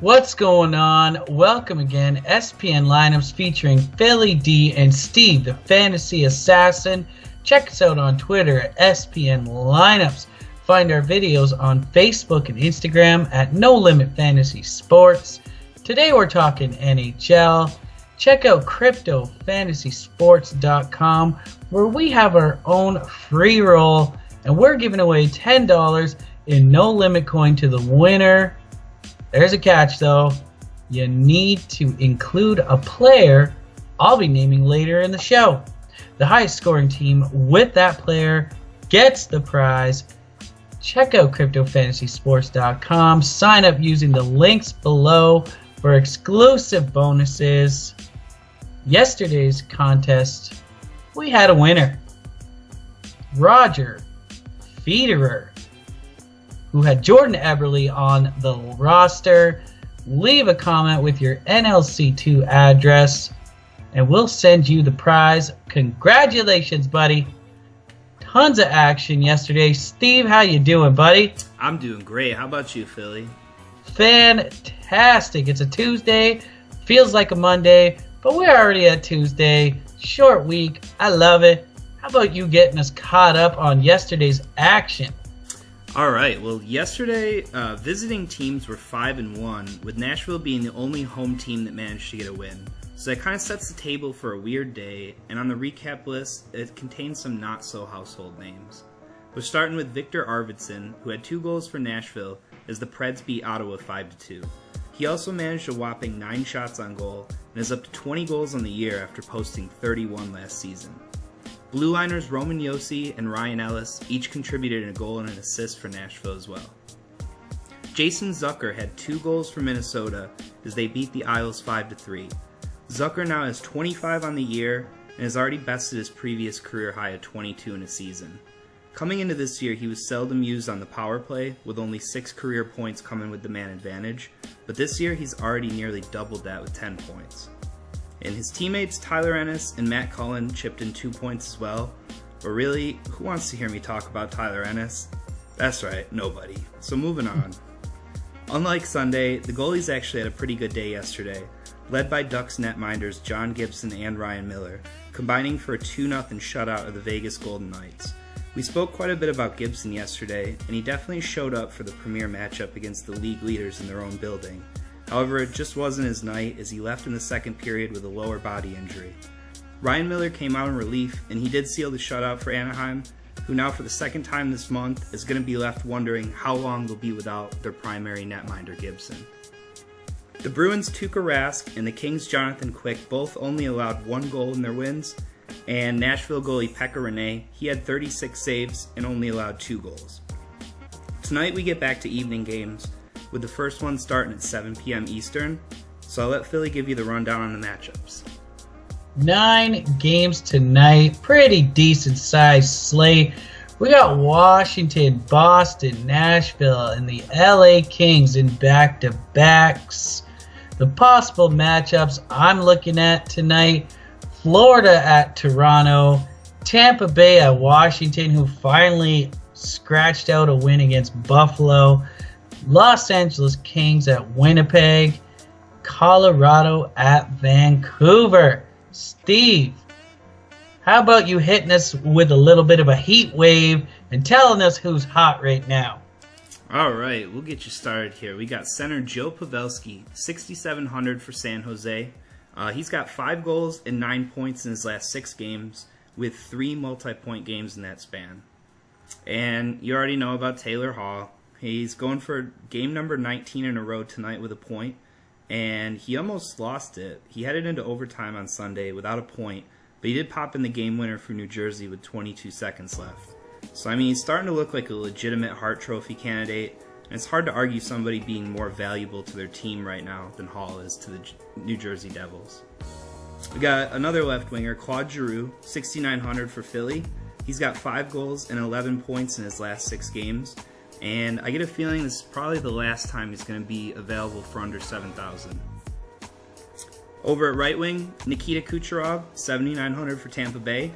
What's going on? Welcome again. SPN lineups featuring Philly D and Steve, the Fantasy Assassin. Check us out on Twitter at SPN lineups. Find our videos on Facebook and Instagram at No Limit Fantasy Sports. Today we're talking NHL. Check out cryptofantasysports.com where we have our own free roll and we're giving away $10 in No Limit coin to the winner. There's a catch though. You need to include a player I'll be naming later in the show. The highest scoring team with that player gets the prize. Check out cryptofantasysports.com. Sign up using the links below for exclusive bonuses. Yesterday's contest, we had a winner. Roger Federer, who had Jordan Eberle on the roster. Leave a comment with your NLC2 address and we'll send you the prize. Congratulations, buddy. Tons of action yesterday. Steve, how you doing, buddy? I'm doing great. How about you, Philly? Fantastic. It's a Tuesday. Feels like a Monday, but we're already at Tuesday. Short week. I love it. How about you getting us caught up on yesterday's action? All right. Well, yesterday, visiting teams were 5-1, with Nashville being the only home team that managed to get a win. So that kind of sets the table for a weird day, and on the recap list, it contains some not-so-household names. We're starting with Victor Arvidsson, who had 2 goals for Nashville as the Preds beat Ottawa 5-2. He also managed a whopping 9 shots on goal and is up to 20 goals on the year after posting 31 last season. Blue Liners Roman Josi and Ryan Ellis each contributed a goal and an assist for Nashville as well. Jason Zucker had 2 goals for Minnesota as they beat the Isles 5-3. Zucker now has 25 on the year and has already bested his previous career high of 22 in a season. Coming into this year, he was seldom used on the power play, with only 6 career points coming with the man advantage, but this year he's already nearly doubled that with 10 points. And his teammates Tyler Ennis and Matt Cullen chipped in 2 points as well. But really, who wants to hear me talk about Tyler Ennis? That's right, nobody. So moving on. Unlike Sunday, the goalies actually had a pretty good day yesterday, led by Ducks netminders John Gibson and Ryan Miller, combining for a 2-0 shutout of the Vegas Golden Knights. We spoke quite a bit about Gibson yesterday, and he definitely showed up for the premier matchup against the league leaders in their own building. However, it just wasn't his night as he left in the second period with a lower body injury. Ryan Miller came out in relief, and he did seal the shutout for Anaheim, who now for the second time this month is going to be left wondering how long they'll be without their primary netminder Gibson. The Bruins' Tuukka Rask and the Kings' Jonathan Quick both only allowed 1 goal in their wins, and Nashville goalie Pekka Rinne, he had 36 saves and only allowed 2 goals. Tonight we get back to evening games, with the first one starting at 7 p.m. Eastern, so I'll let Philly give you the rundown on the matchups. 9 games tonight, pretty decent sized slate. We got Washington, Boston, Nashville, and the LA Kings in back-to-backs. The possible matchups I'm looking at tonight: Florida at Toronto, Tampa Bay at Washington, who finally scratched out a win against Buffalo, Los Angeles Kings at Winnipeg, Colorado at Vancouver. Steve, how about you hitting us with a little bit of a heat wave and telling us who's hot right now? All right, we'll get you started here. We got center Joe Pavelski, 6,700 for San Jose. He's got 5 goals and 9 points in his last 6 games, with 3 multi-point games in that span. And you already know about Taylor Hall. He's going for game number 19 in a row tonight with a point, and he almost lost it. He headed into overtime on Sunday without a point, but he did pop in the game winner for New Jersey with 22 seconds left. So, I mean, he's starting to look like a legitimate Hart Trophy candidate, and it's hard to argue somebody being more valuable to their team right now than Hall is to the New Jersey Devils. We got another left winger, Claude Giroux, 6,900 for Philly. He's got 5 goals and 11 points in his last 6 games, and I get a feeling this is probably the last time he's going to be available for under 7,000. Over at right wing, Nikita Kucherov, 7,900 for Tampa Bay.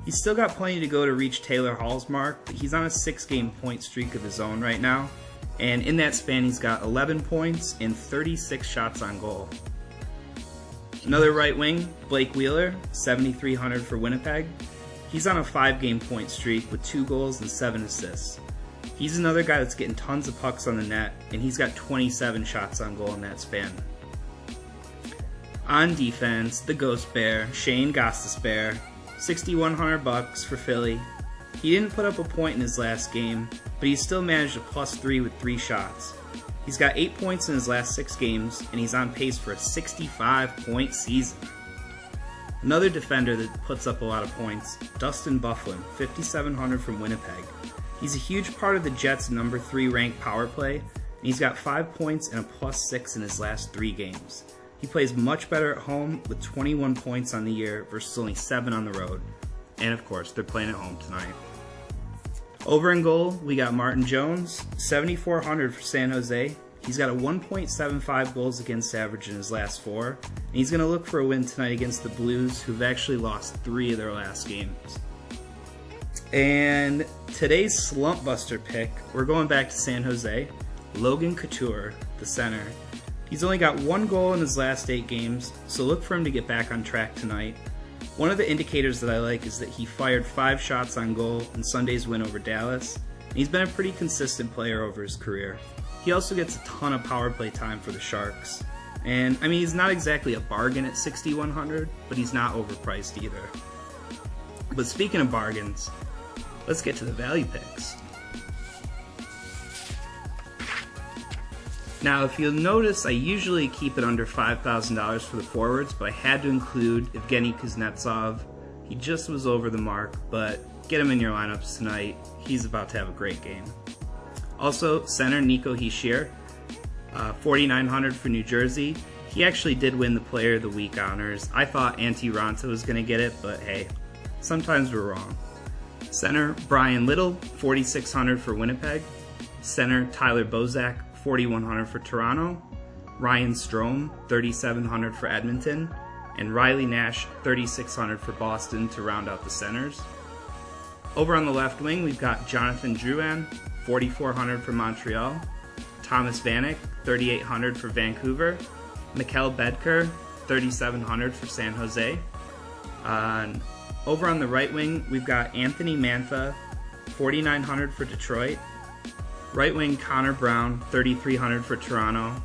He's still got plenty to go to reach Taylor Hall's mark, but he's on a 6-game point streak of his own right now. And in that span, he's got 11 points and 36 shots on goal. Another right wing, Blake Wheeler, 7,300 for Winnipeg. He's on a 5-game point streak with 2 goals and 7 assists. He's another guy that's getting tons of pucks on the net, and he's got 27 shots on goal in that span. On defense, the Ghost Bear, Shane Gostisbehere, $6,100 for Philly. He didn't put up a point in his last game, but he still managed a +3 with 3 shots. He's got 8 points in his last 6 games, and he's on pace for a 65-point season. Another defender that puts up a lot of points, Dustin Byfuglien, $5,700 from Winnipeg. He's a huge part of the Jets' number 3 ranked power play, and he's got 5 points and a +6 in his last 3 games. He plays much better at home with 21 points on the year versus only 7 on the road. And of course, they're playing at home tonight. Over in goal, we got Martin Jones, $7,400 for San Jose. He's got a 1.75 goals against average in his last 4, and he's going to look for a win tonight against the Blues, who've actually lost 3 of their last games. And today's slump buster pick, we're going back to San Jose. Logan Couture, the center. He's only got 1 goal in his last 8 games, so look for him to get back on track tonight. One of the indicators that I like is that he fired 5 shots on goal in Sunday's win over Dallas, and he's been a pretty consistent player over his career. He also gets a ton of power play time for the Sharks. And, I mean, he's not exactly a bargain at $6,100, but he's not overpriced either. But speaking of bargains, let's get to the value picks. Now, if you'll notice, I usually keep it under $5,000 for the forwards, but I had to include Evgeny Kuznetsov. He just was over the mark, but get him in your lineups tonight. He's about to have a great game. Also, center Nico Hischier, $4,900 for New Jersey. He actually did win the Player of the Week honors. I thought Antti Raanta was going to get it, but hey, sometimes we're wrong. Center Brian Little, $4,600 for Winnipeg. Center Tyler Bozak, $4,100 for Toronto. Ryan Strome, $3,700 for Edmonton. And Riley Nash, $3,600 for Boston to round out the centers. Over on the left wing, we've got Jonathan Drouin, $4,400 for Montreal. Thomas Vanek, $3,800 for Vancouver. Mikkel Bedker, $3,700 for San Jose. Over on the right wing, we've got Anthony Mantha, $4,900 for Detroit. Right wing Connor Brown, $3,300 for Toronto.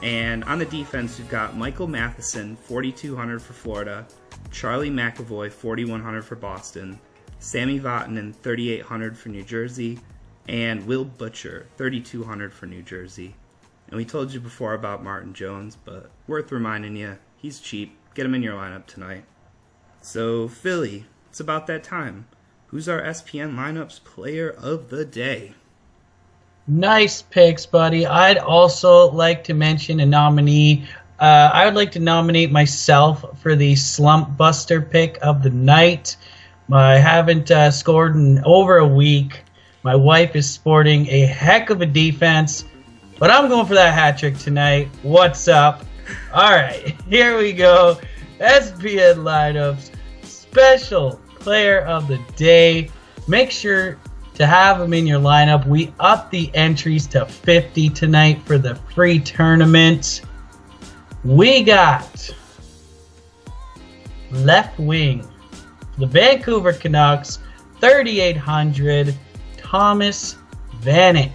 And on the defense, we've got Michael Matheson, $4,200 for Florida. Charlie McAvoy, $4,100 for Boston. Sammy Vatanen, $3,800 for New Jersey. And Will Butcher, $3,200 for New Jersey. And we told you before about Martin Jones, but worth reminding you, he's cheap. Get him in your lineup tonight. So, Philly, it's about that time. Who's our SPN Lineups Player of the Day? Nice picks, buddy. I'd also like to mention a nominee. I would like to nominate myself for the Slump Buster pick of the night. I haven't scored in over a week. My wife is sporting a heck of a defense, but I'm going for that hat trick tonight. What's up? All right, here we go. SPN Lineups Special Player of the Day. Make sure to have them in your lineup. We upped the entries to 50 tonight for the free tournament. We got left wing, the Vancouver Canucks, $3,800, Thomas Vanek.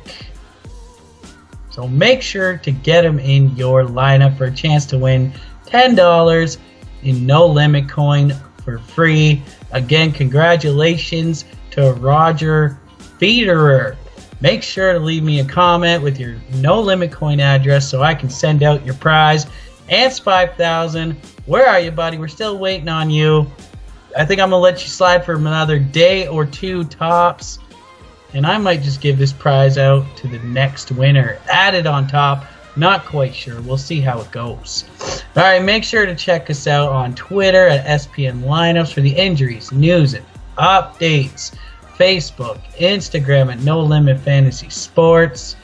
So make sure to get him in your lineup for a chance to win $10 in no limit coin for free. Again, congratulations to Roger Federer. Make sure to leave me a comment with your no limit coin address so I can send out your prize. Ants 5000, where are you, buddy? We're still waiting on you. I think I'm gonna let you slide for another day or two tops, and I might just give this prize out to the next winner. Added on top, not quite sure. We'll see how it goes. All right, make sure to check us out on Twitter at SPN Lineups for the injuries, news, and updates. Facebook, Instagram at No Limit Fantasy Sports.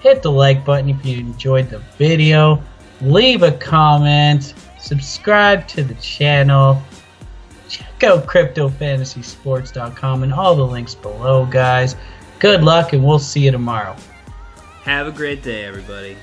Hit the like button if you enjoyed the video. Leave a comment. Subscribe to the channel. Check out cryptofantasysports.com and all the links below, guys. Good luck, and we'll see you tomorrow. Have a great day, everybody.